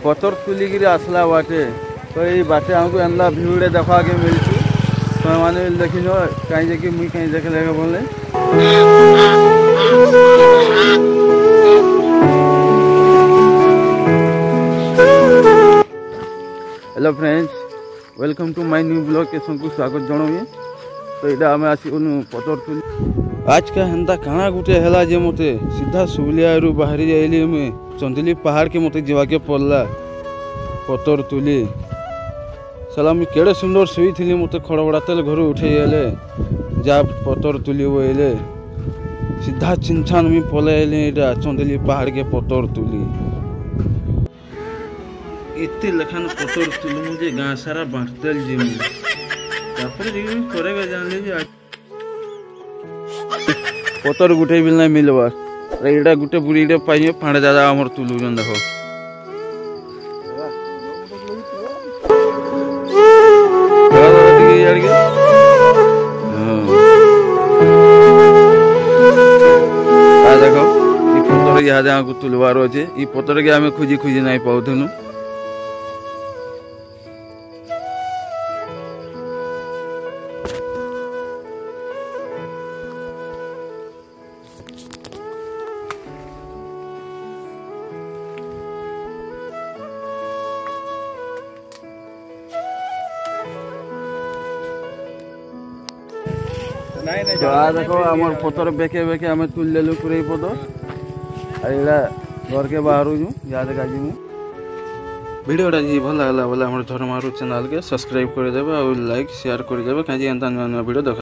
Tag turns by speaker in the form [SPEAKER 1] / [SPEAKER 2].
[SPEAKER 1] पतर तुलिकी आसला बाटे तो ये बाटे हमको एंदा भ्यूड़े देखा के मिलती तो मैंने देखी नो कहीं जाकि मुई कहीं देख लेगा बोले। Hello friends, welcome to my new blog के सबको स्वागत जनाऊँ। तो यहाँ आम आसी पतर तुली आज का हेन्ता काଣା गुटे है जे मते सीधा सुबलिया बाहरी जाइली मुझे चंदली पहाड़ के मते जावाके पड़ला पतर तुली। साला मुझे केड़े सुंदर शुई थी मते खड़बड़ाते घर उठे जा पतर तुली बोले सीधा चिंछान मुझे पलैली यहाँ चंदली पहाड़ के पतर तुली। इतने लखान पतर तुली मुझे गाँ सारा बांटदेल जी मुझे जानली पतर गुटे भी नहीं मिलवा एटा गुटे बुढ़ी पाइए फाड़े दादा आमर तुलू देखो देखो पतर यहाँ तुलवार अच्छे ये पतर के आम खोजी खोजी नहीं पाऊनु। तो देखो आम पतर बेके बेके आम तुलेलु पूरे पतर घर के बाहर यहाँ देखा जी भिडियोटा जी भल लगा बोले धर्मारू चैनल के सब्सक्राइब करदे और लाइक शेयर करदे कहीं नुआ नुआ भिडियो देख।